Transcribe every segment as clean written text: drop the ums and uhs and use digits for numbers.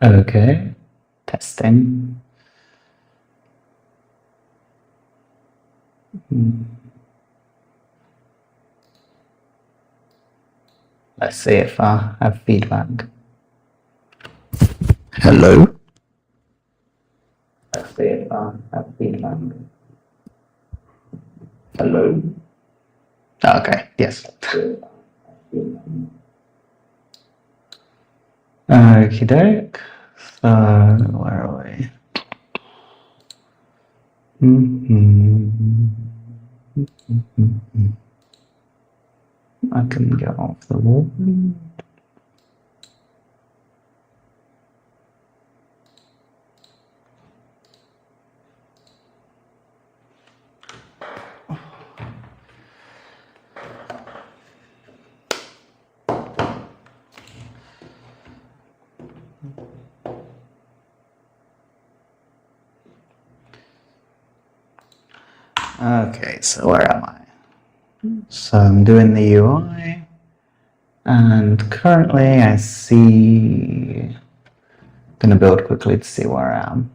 Okay, testing. Let's see if I have feedback. Hello? Let's see if I have feedback. Hello? Okay, yes. Okie doke. So, where are we? I can get off the wall. Okay, so where am I? So I'm doing the UI, and currently I see, I'm gonna build quickly to see where I am.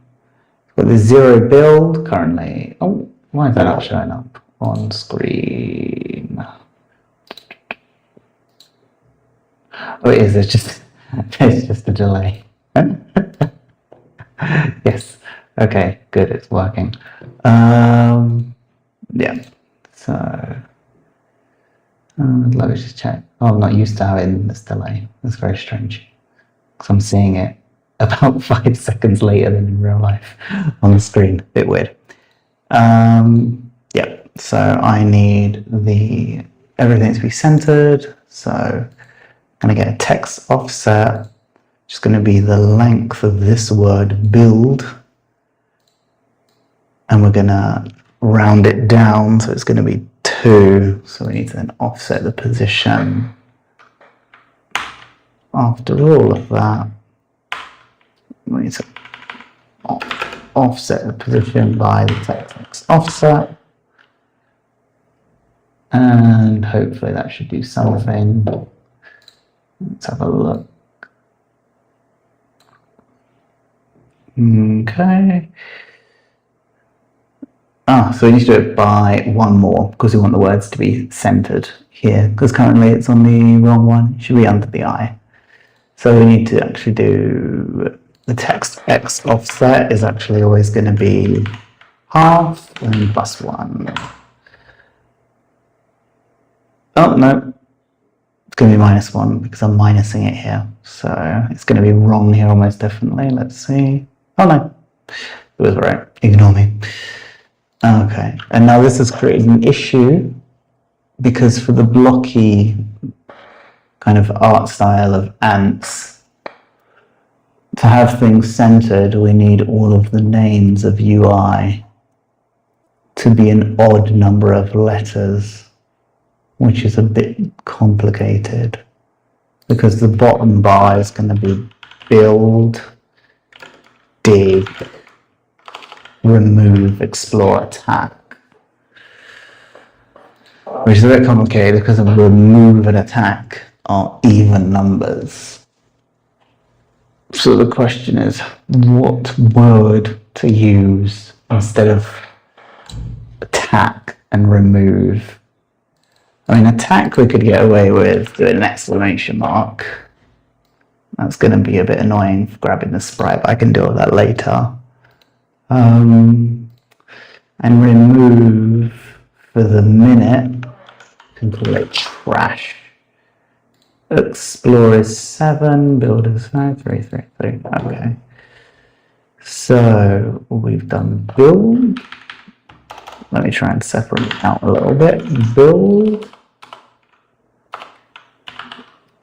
Got the 0 build currently. Oh, why is that not showing up on screen? Oh, it is, it's just a delay. Yes, okay, good, it's working. Yeah, so let me just check. Oh, I'm not used to having this delay. That's very strange. Because I'm seeing it about 5 seconds later than in real life on the screen. Bit weird. Yeah, so I need everything to be centered. So I'm going to get a text offset, which is going to be the length of this word build. And we're going to round it down, so it's going to be 2. So we need to then offset the position. After all of that, we need to offset the position by the text offset. And hopefully that should do something. Let's have a look. Okay. So we need to do it by 1 more because we want the words to be centered here, because currently it's on the wrong one. It should be under the I. So we need to actually do the text X offset is actually always going to be half and plus 1. Oh, no. It's going to be minus 1 because I'm minusing it here. So it's going to be wrong here almost definitely. Let's see. Oh, no. It was right. Ignore me. Okay, and now this has created an issue because for the blocky kind of art style of ants, to have things centered, we need all of the names of UI to be an odd number of letters, which is a bit complicated because the bottom bar is going to be build, dig, remove, explore, attack, which is a bit complicated because of remove and attack are even numbers. So the question is what word to use instead of attack and remove. I mean, attack we could get away with doing an exclamation mark. That's going to be a bit annoying for grabbing the sprite, but I can deal with that later. And remove for the minute, can call it trash. Explore is 7, build is 5, 3, 3, 3. Okay. So we've done build. Let me try and separate it out a little bit. Build.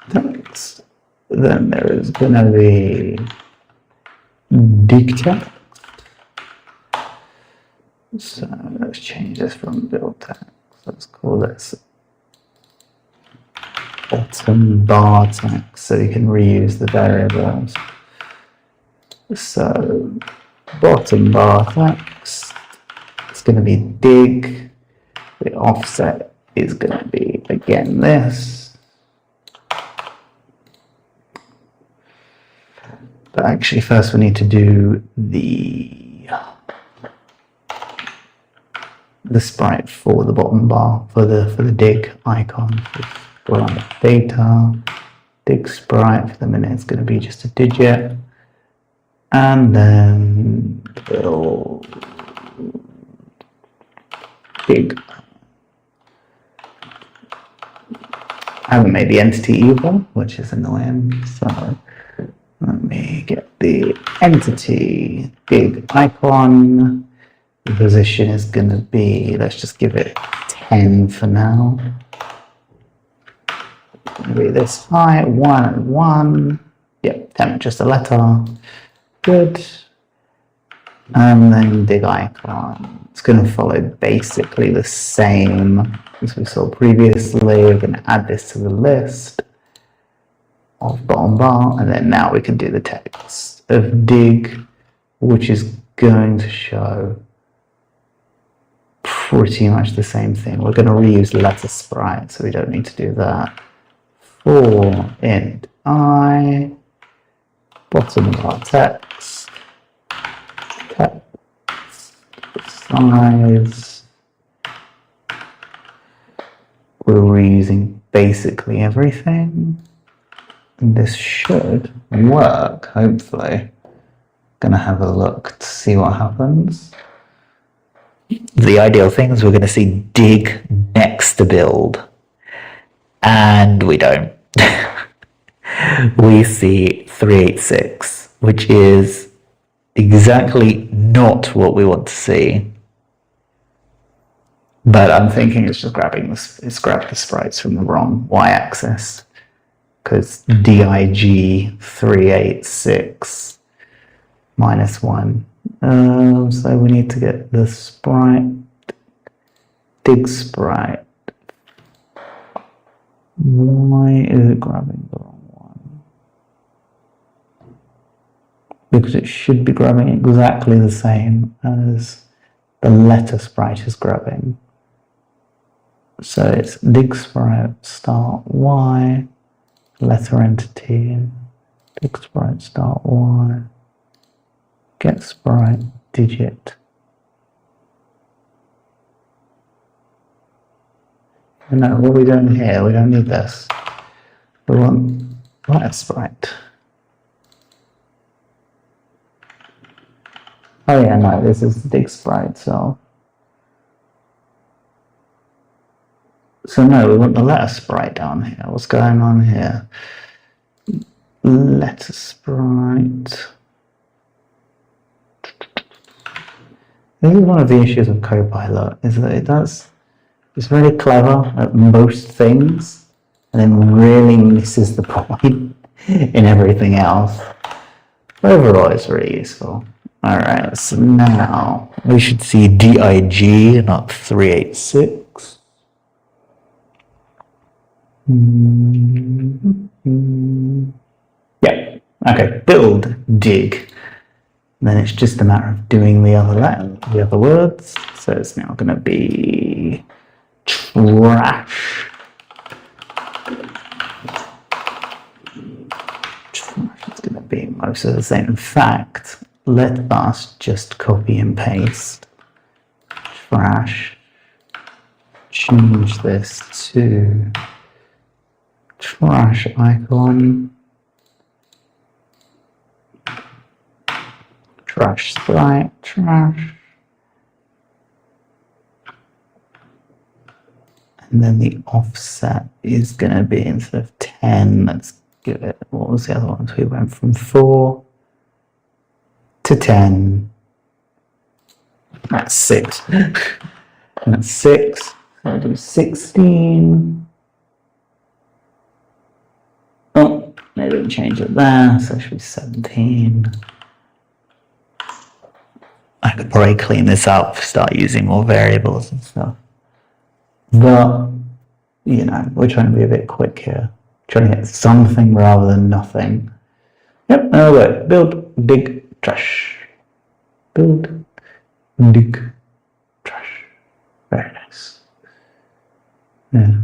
Thanks. Then there is going to be dictate. So let's change this from build text. Let's call this bottom bar text so you can reuse the variables. So bottom bar text, it's going to be dig. The offset is going to be again this. But actually first we need to do the sprite for the bottom bar, for the dig icon. We'll have data, dig sprite. For the minute it's going to be just a digit. And then we'll dig. I haven't made the entity either, which is annoying. So let me get the entity dig icon. The position is going to be, let's just give it 10 for now. Maybe this high, 1 and 1. Yep, 10, just a letter. Good. And then dig icon. It's going to follow basically the same as we saw previously. We're going to add this to the list of bottom bar, and then now we can do the text of dig, which is going to show pretty much the same thing. We're going to reuse letter sprite, so we don't need to do that. For int I, bottom bar text, size. We're reusing basically everything. And this should work, hopefully. Gonna have a look to see what happens. The ideal thing is we're gonna see dig next to build. And we don't. We see 386, which is exactly not what we want to see. But I'm thinking it's just grabbing this, it's grabbed the sprites from the wrong y-axis. Because dig 386 minus 1. So we need to get the sprite, dig sprite. Why is it grabbing the wrong one? Because it should be grabbing exactly the same as the letter sprite is grabbing. So it's dig sprite start y, letter entity, dig sprite start y, get sprite digit. No, what are we doing here? We don't need this. We want letter sprite. Oh yeah, no, this is dig sprite, so no, we want the letter sprite down here. What's going on here? Letter sprite. This is one of the issues of Copilot, is that it's very clever at most things, and then really misses the point in everything else. But overall, it's really useful. Alright, so now we should see dig, not 386. Yeah, okay, build dig. Then it's just a matter of doing the other words. So it's now going to be trash. It's going to be most of the same. In fact, let us just copy and paste trash. Change this to trash icon. Trash sprite, trash. And then the offset is going to be, instead of 10, let's give it, what was the other one? So we went from 4 to 10. That's 6. That's 6. So I'll do 16. Oh, they didn't change it there, so it should be 17. I could probably clean this up, start using more variables and stuff. But, you know, we're trying to be a bit quick here. Trying to get something rather than nothing. Yep, that'll work. Build dig trash. Build, dig, trash. Very nice. Yeah.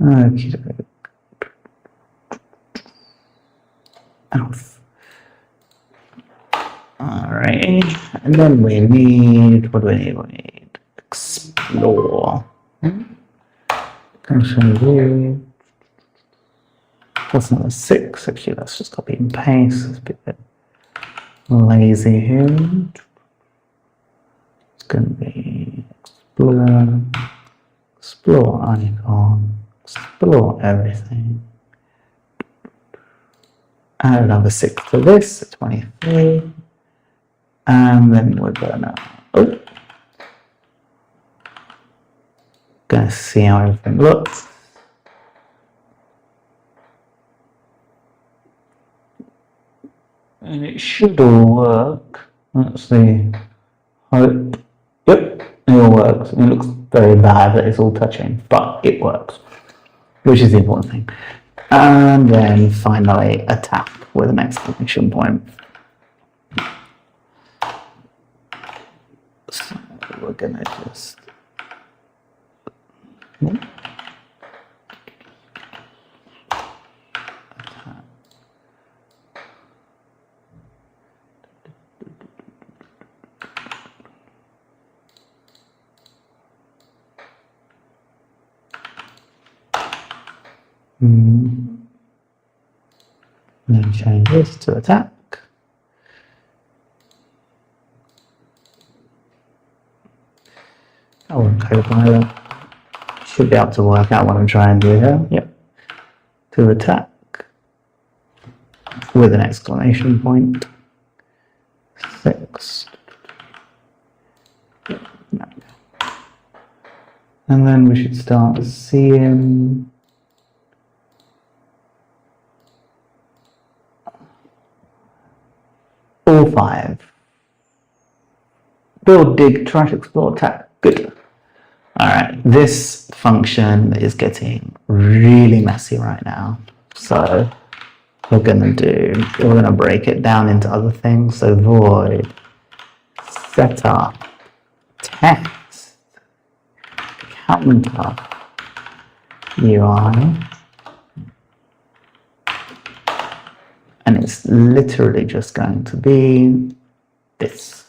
Okay. Elf. Alright, and then we need, what do we need? We need explore. Function view. What's number 6? Actually, let's just copy and paste. Let's be a bit lazy here. It's going to be explore, explore icon, explore everything. Add another 6 to this, 23. And then we're gonna, gonna see how everything looks. And it should all work. Let's see. Hope. Yep, it all works. It looks very bad that it's all touching, but it works, which is the important thing. And then finally attack with an exclamation point. So we're gonna just then change this to attack. Oh, Copilot should be able to work out what I'm trying to do here. Yep. To attack with an exclamation point. 6. No. And then we should start seeing all 5. Build, dig, trash, explore, attack. Good. Alright, this function is getting really messy right now. So we're gonna break it down into other things. So void, setup, text, counter, UI, and it's literally just going to be this.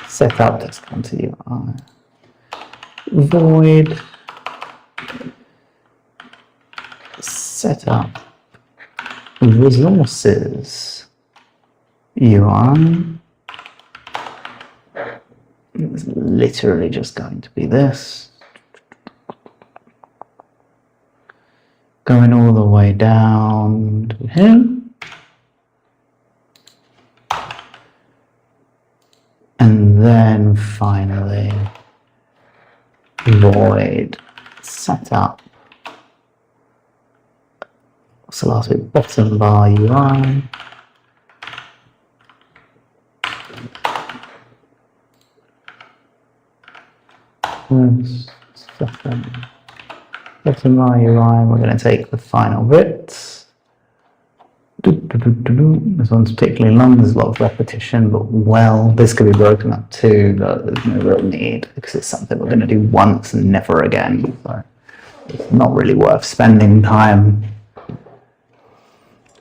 Set up this counter UI. Void set up resources UI. It's literally just going to be this. Going all the way down to him. And then finally, void setup. So last bit, bottom bar UI. Bottom bar UI, we're going to take the final bits. This one's particularly long, there's a lot of repetition, but well, this could be broken up too, but there's no real need because it's something we're going to do once and never again. So it's not really worth spending time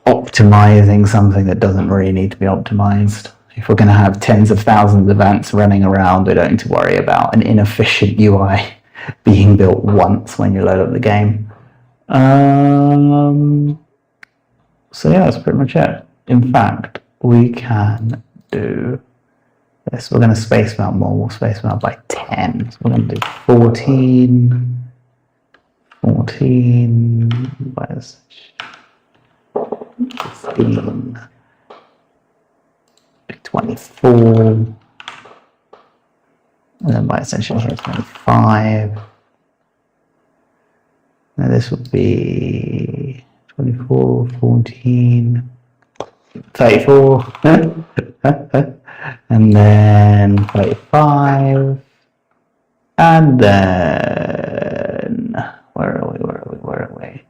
optimizing something that doesn't really need to be optimized. If we're going to have tens of thousands of ants running around, we don't need to worry about an inefficient UI being built once when you load up the game. So yeah, that's pretty much it. In fact, we can do this. We're going to space them out more. We'll space them out by 10. So we're going to do 14, where's 15, 24, and then by extension here 25. Now this would be 24, 14, 34, and then 35, and then, where are we?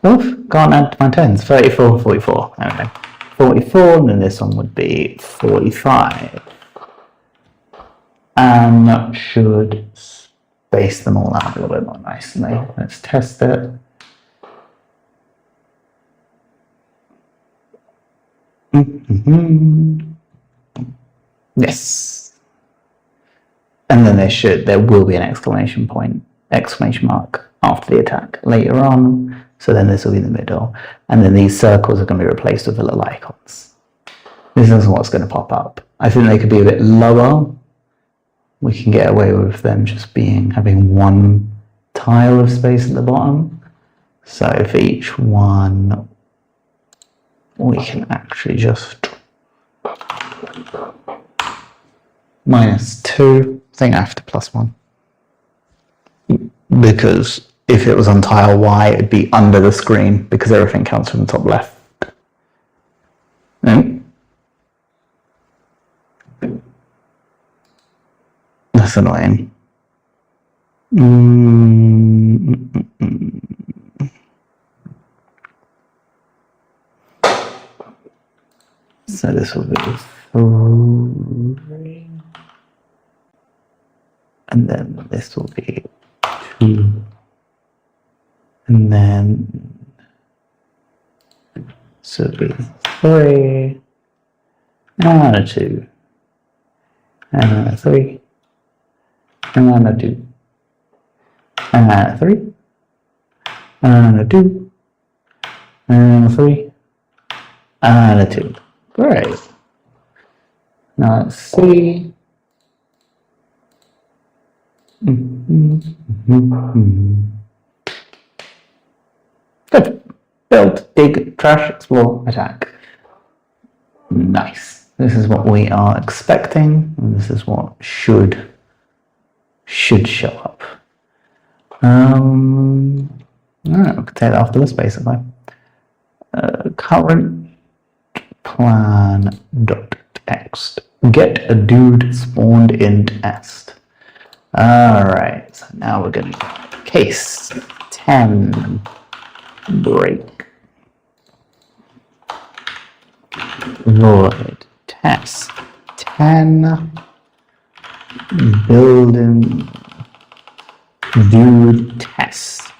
Oof, can't add my 10s. 34, 44. Okay. 44, and then this one would be 45. And that should space them all out a little bit more nicely. Let's test it. Yes. And then there will be an exclamation mark after the attack later on. So then this will be the middle. And then these circles are going to be replaced with the little icons. This is what's going to pop up. I think they could be a bit lower. We can get away with them just having one tile of space at the bottom. So for each one, we can actually just -2. I think after +1. Because if it was on tile Y, it'd be under the screen because everything counts from the top left. That's annoying. So this will be 3. And then this will be 2. And then this will be 3. And a 2. And a 3. And a 2. And a 3. And a 2. And a 3. And a 2. Great. Now let's see. Good. Build, dig, trash, explore, attack. Nice. This is what we are expecting, and this is what should show up. We can take that off the list basically. Current plan.text. Get a dude spawned in test. Alright, so now we're going to case 10 break void test 10 building dude test.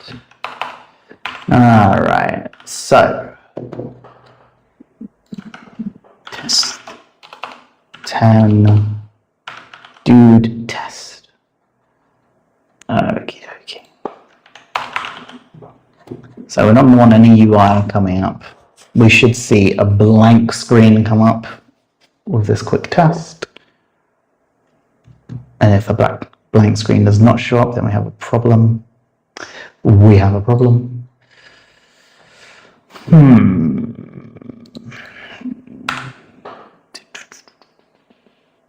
Alright, so test 10 dude test. Okay. So we don't want any UI coming up. We should see a blank screen come up with this quick test. And if a blank screen does not show up, then we have a problem. We have a problem.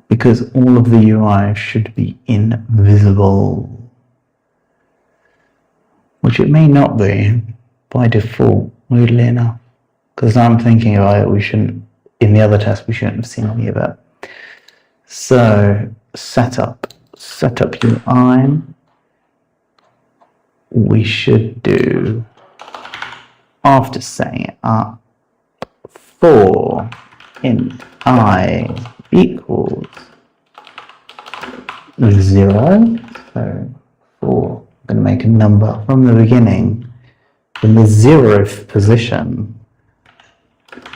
Because all of the UI should be invisible. Which it may not be by default, weirdly enough. Because I'm thinking about it, in the other test, we shouldn't have seen any of it. So, setup UI. We should do, after setting it up, for int I equals 0. So, for, I'm going to make a number from the beginning, in the 0th position.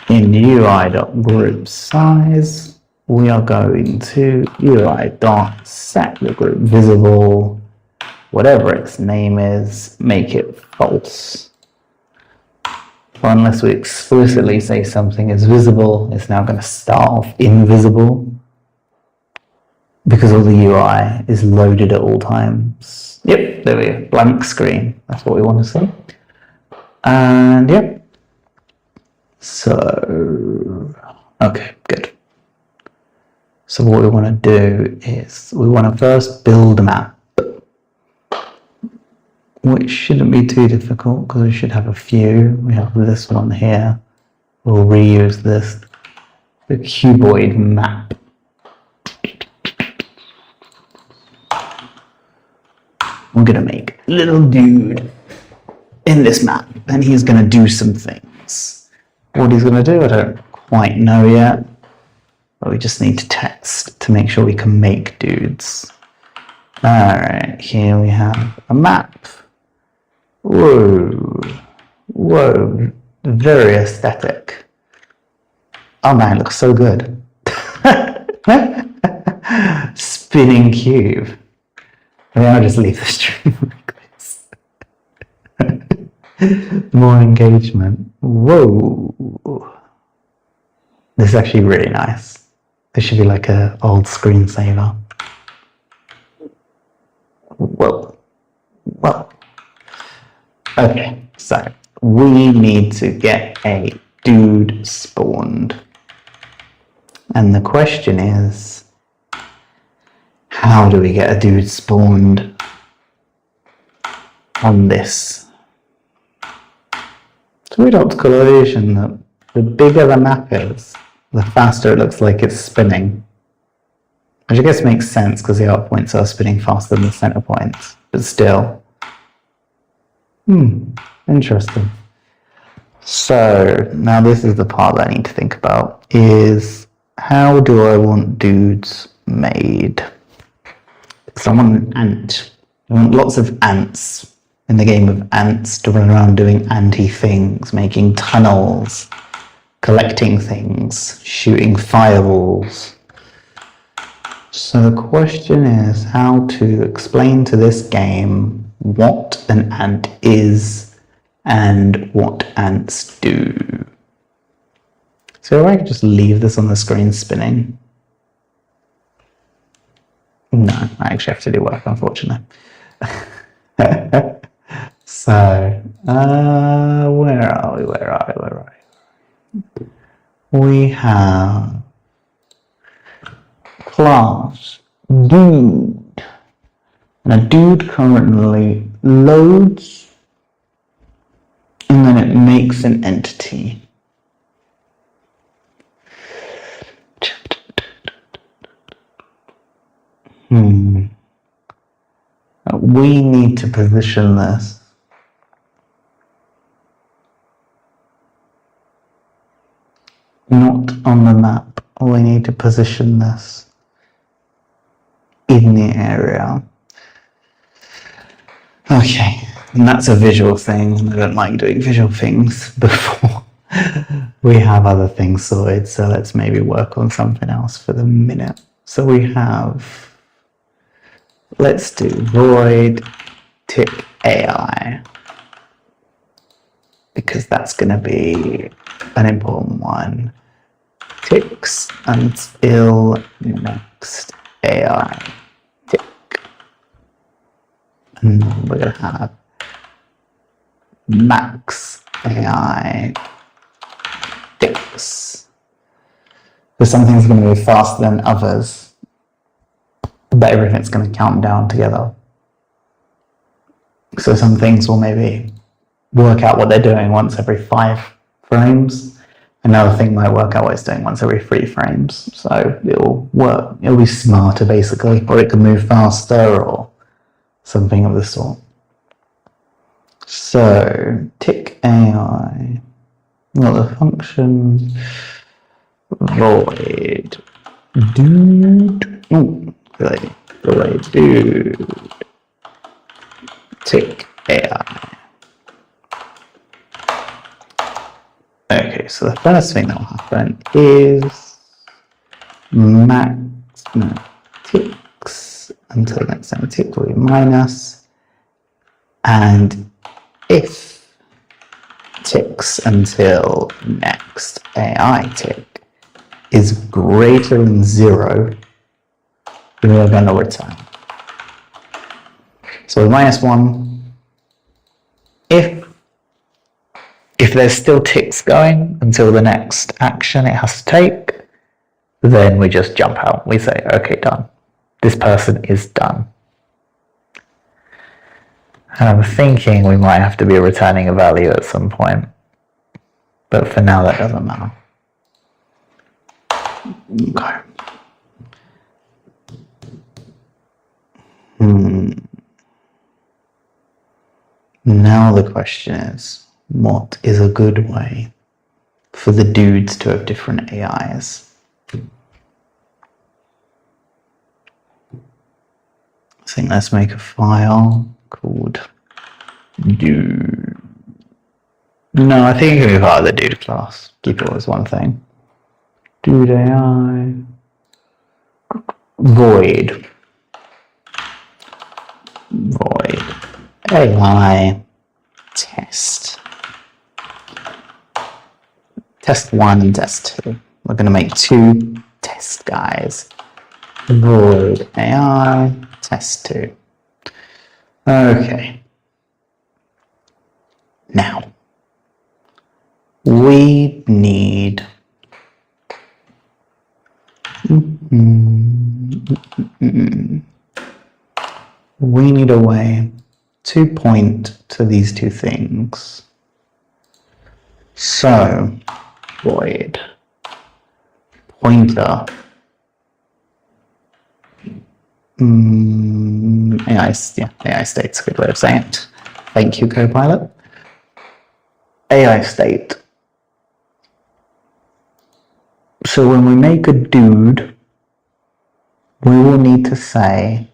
In UI.group size, we are going to UI.set the group visible, whatever its name is, make it false. Or unless we explicitly say something is visible, it's now going to start off invisible because all the UI is loaded at all times. Yep, there we go, blank screen. That's what we want to see. And yep. So, okay, good. So what we want to do is we want to first build a map, which shouldn't be too difficult because we should have a few. We have this one here. We'll reuse this, the cuboid map. We're going to make a little dude. in this map, and he's going to do some things. What he's going to do, I don't quite know yet, but we just need to test to make sure we can make dudes. Alright, here we have a map. Whoa, whoa, very aesthetic. Oh man, it looks so good. Spinning cube. Maybe I'll just leave the stream like this. More engagement. Whoa. This is actually really nice. This should be like an old screensaver. Whoa. Whoa. Okay, so we need to get a dude spawned. And the question is, how do we get a dude spawned on this? So we'd optical illusion that the bigger the map is, the faster it looks like it's spinning. Which I guess makes sense because the arc points are spinning faster than the center points, but still. Interesting. So now this is the part that I need to think about, is how do I want dudes made? So I want an ant. I want lots of ants in the game of ants to run around doing anty things, making tunnels, collecting things, shooting fireballs. So the question is how to explain to this game what an ant is and what ants do. So if I could just leave this on the screen spinning. No, I actually have to do work, unfortunately. So, where are we? We have class dude. And a dude currently loads and then it makes an entity. We need to position this. Not on the map. We need to position this in the area. Okay, and that's a visual thing. I don't like doing visual things before we have other things sorted, so let's maybe work on something else for the minute. So we have, let's do void tick AI, because that's going to be an important one. Ticks until next AI tick. And then we're going to have max AI ticks. So some things are going to be faster than others, but everything's going to count down together. So some things will maybe work out what they're doing once every 5 frames. Another thing might work out what it's doing once every 3 frames. So it'll work, it'll be smarter basically, or it can move faster or something of the sort. So tick AI, not the function, void dude, void dude, tick AI. Okay, so the first thing that will happen is ticks until the next time tick will be minus, and if ticks until next AI tick is greater than 0, then we're going to return. So with -1, if there's still ticks going until the next action it has to take, then we just jump out. We say, okay, done. This person is done. And I'm thinking we might have to be returning a value at some point. But for now, that doesn't matter. Okay. Now the question is, what is a good way for the dudes to have different AIs? I think let's make a file called dude. No, I think it can be part of the dude class. Keep it as one thing. Dude AI. Void AI test. Test 1 and test 2. We're going to make 2 test guys. Void AI test 2. Okay. Now, we need a way to point to these 2 things. So, void pointer AI state's a good way of saying it. Thank you, Copilot. AI state. So when we make a dude, we will need to say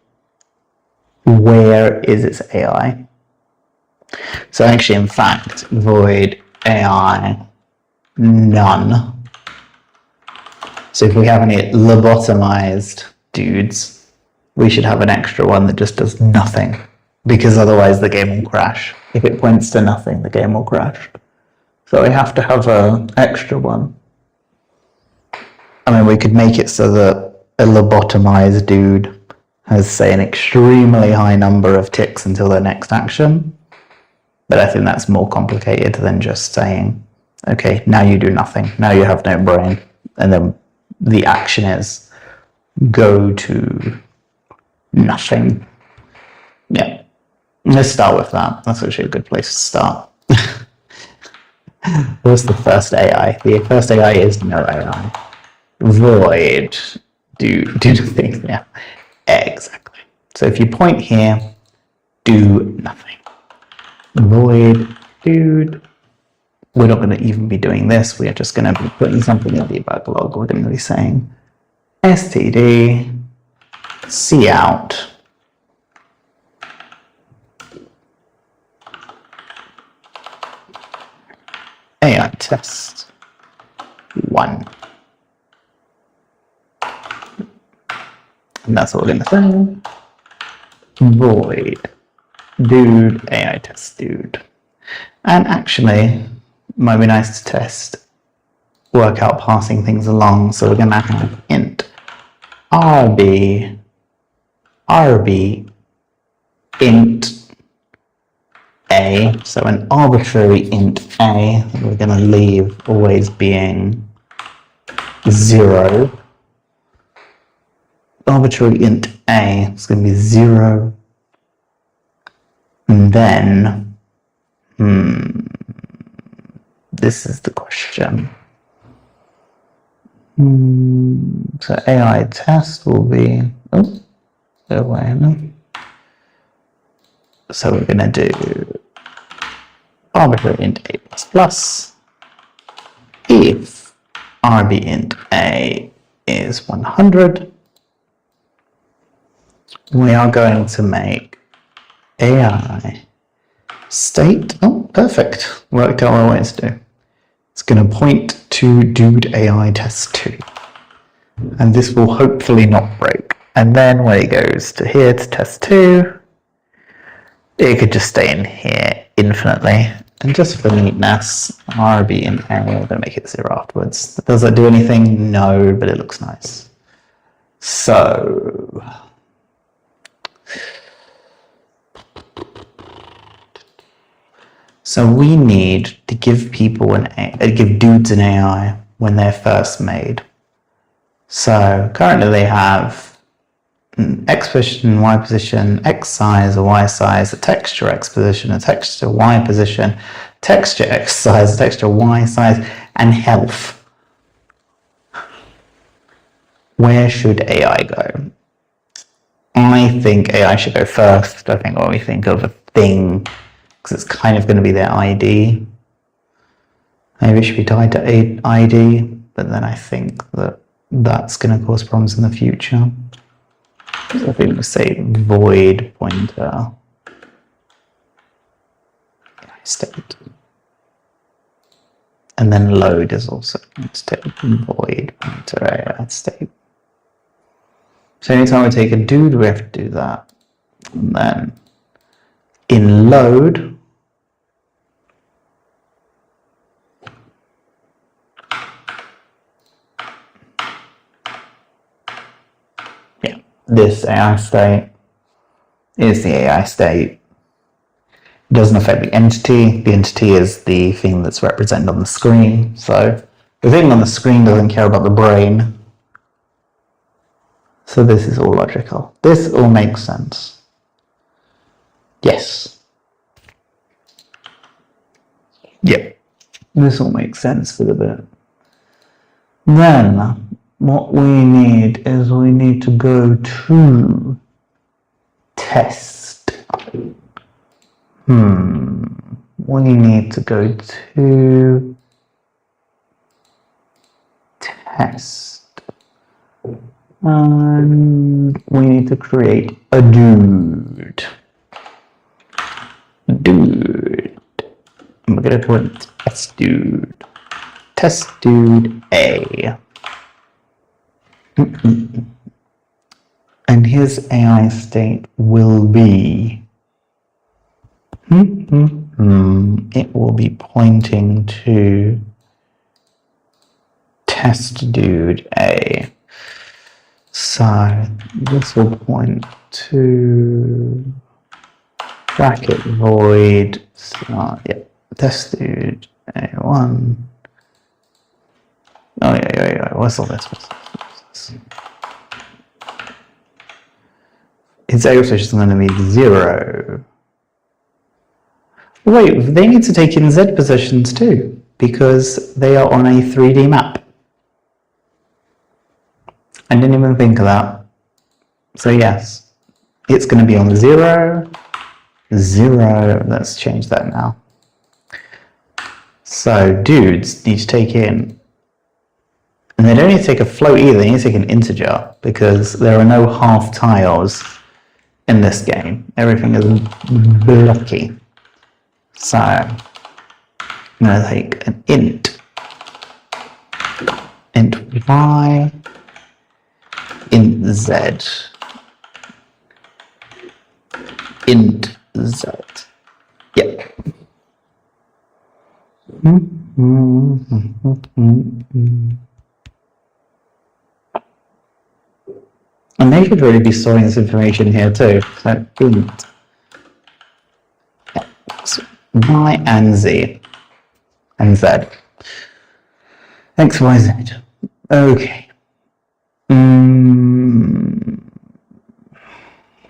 where is its AI. So actually, in fact, void AI none. So if we have any lobotomized dudes, we should have an extra one that just does nothing, because otherwise the game will crash. If it points to nothing, the game will crash. So we have to have an extra one. I mean, we could make it so that a lobotomized dude has, say, an extremely high number of ticks until their next action. But I think that's more complicated than just saying, okay, now you do nothing. Now you have no brain. And then the action is go to nothing. Yeah. Let's start with that. That's actually a good place to start. What's the first AI? The first AI is no AI. Void do nothing. Yeah, exactly. So if you point here, do nothing. Void dude. We're not going to even be doing this. We are just going to be putting something in the debug log. We're going to be saying std cout AI test 1. And that's what we're going to say. Void dude AI test dude. And actually, it might be nice to work out passing things along. So we're going to have int rb int a. So an arbitrary int a that we're going to leave always being 0. Arbitrary int a is going to be 0. And then, this is the question. So AI test will be, so we're going to do arbitrary int a plus if rb int a is 100. We are going to make AI state. Oh, perfect. Worked out what I wanted to do. It's going to point to dude AI test 2. And this will hopefully not break. And then when it goes to here to test 2, it could just stay in here infinitely. And just for neatness, RB in A, we're going to make it 0 afterwards. Does that do anything? No, but it looks nice. So we need to give people give dudes an AI when they're first made. So currently they have an X position, Y position, X size, a Y size, a texture X position, a texture Y position, texture X size, a texture Y size, and health. Where should AI go? I think AI should go first. I think when we think of a thing, because it's kind of going to be their ID. Maybe it should be tied to ID, but then I think that that's going to cause problems in the future. So I think we say void pointer state. And then load is also state, void pointer AI state. So anytime we take a dude, we have to do that. And then in load, yeah, this AI state is the AI state. It doesn't affect the entity. The entity is the thing that's represented on the screen. So the thing on the screen doesn't care about the brain. So this is all logical. This all makes sense. Yes. Yep. This all makes sense for the bit. Then what we need is we need to go to test. We need to go to test. And we need to create a dude. And we're going to put test dude. Test dude A. And his AI state will be it will be pointing to test dude A. So this will point to bracket void test dude A1. Oh yeah. What's all this? Its A switch is going to be 0. Wait, they need to take in Z positions too, because they are on a 3D map. I didn't even think of that. So yes, it's going to be on 0, 0. Let's change that now. So dudes need to take in, and they don't need to take a float either, they need to take an integer, because there are no half tiles in this game. Everything is blocky. So I'm going to take an int y, int z, int z. Yep. And they should really be storing this information here too. So int x, y, and z. And z. X, y, z. Okay.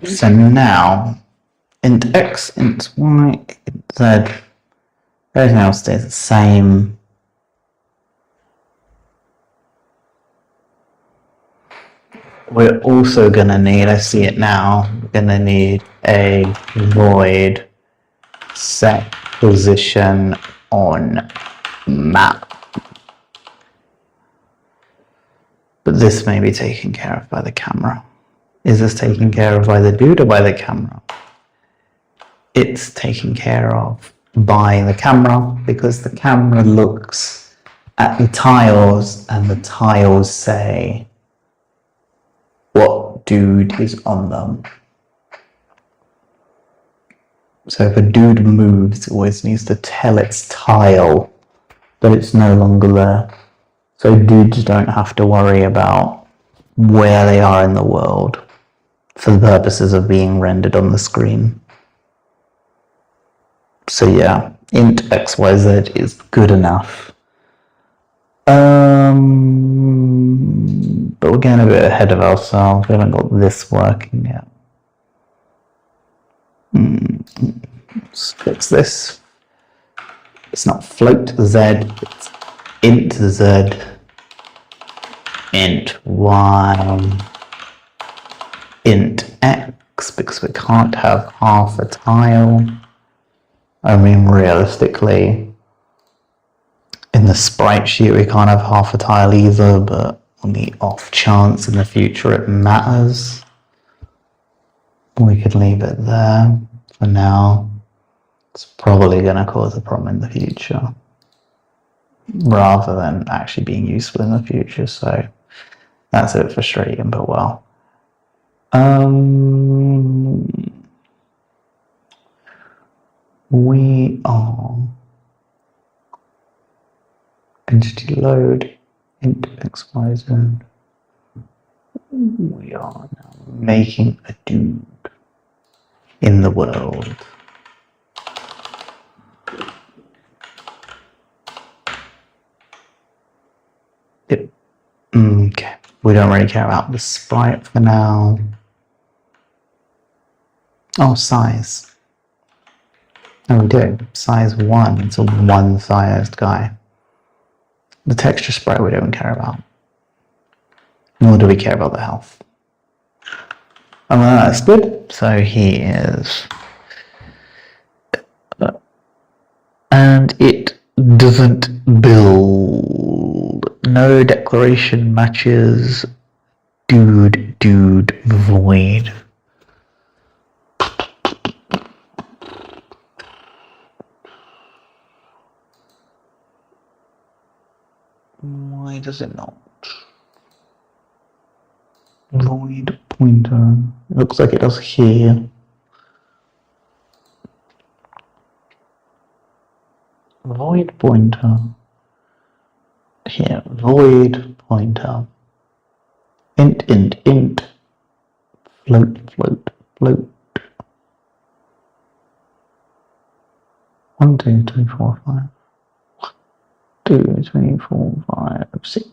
So now, int x, int y, int z. Everything else stays the same. We're also going to need, I see it now, we're going to need a void set position on map. But this may be taken care of by the camera. Is this taken care of by the dude or by the camera? It's taken care of by the camera, because the camera looks at the tiles and the tiles say what dude is on them. So if a dude moves, it always needs to tell its tile that it's no longer there. So dudes don't have to worry about where they are in the world for the purposes of being rendered on the screen. So yeah, int xyz is good enough. But we're getting a bit ahead of ourselves. We haven't got this working yet. Let's fix this. It's not float z, it's int z, int y, int x, because we can't have half a tile. I mean, realistically, in the sprite sheet we can't have half a tile either, but on the off chance in the future it matters, we could leave it there for now. It's probably going to cause a problem in the future, rather than actually being useful in the future, so that's a bit frustrating, but well. We are entity load int xyz. We are now making a dude in the world. Yep. Okay, we don't really care about the sprite for now. Oh, size. No, we do. Size 1. It's a one-sized guy. The texture sprite we don't care about. Nor do we care about the health. Oh, well, that's good. So he is... and it doesn't build. No declaration matches dude void. Why does it not? Void pointer. It looks like it does here. Void pointer. Here, void pointer. Int. Float. 1, 2, 3, 4, 5. 2, 3, 4, 5, 6.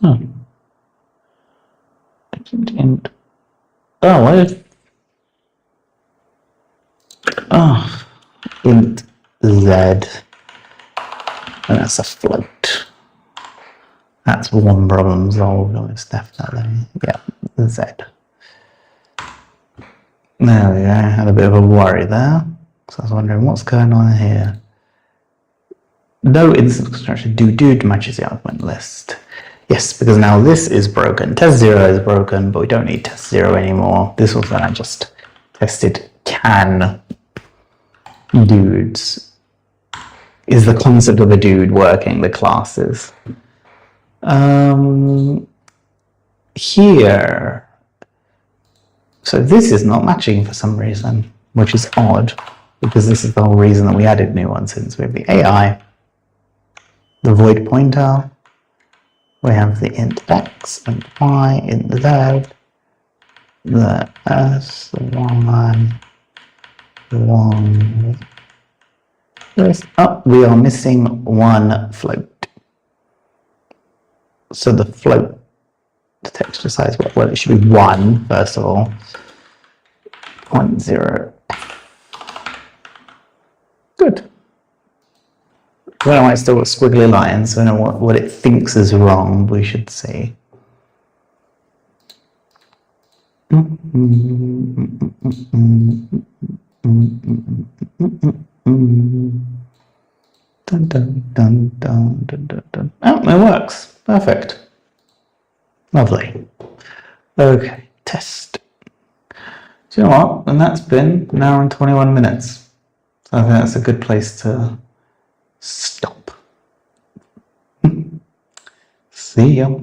Oh. Int. Oh, what is... oh. Int Z. And that's a float. That's one problem solved, almost definitely. Yeah, the Z. There we go. I had a bit of a worry there. So I was wondering what's going on here. No instance construction dude matches the argument list. Yes, because now this is broken. Test 0 is broken, but we don't need test 0 anymore. This was when I just tested can dudes. Is the concept of a dude working the classes? Here. So this is not matching for some reason, which is odd, because this is the whole reason that we added new ones, since we have the AI, the void pointer, we have the int x, int y, int z, the s, the one, this. Oh, we are missing one float. So the float, the texture size, well, it should be 1, first of all. 0.0. Good. Well, I still got squiggly lines, so I know what it thinks is wrong, we should see. Dun, dun, dun, dun, dun, dun, dun. Oh, it works. Perfect. Lovely. Okay, test. Do you know what? And that's been an hour and 21 minutes. So I think that's a good place to stop. See ya.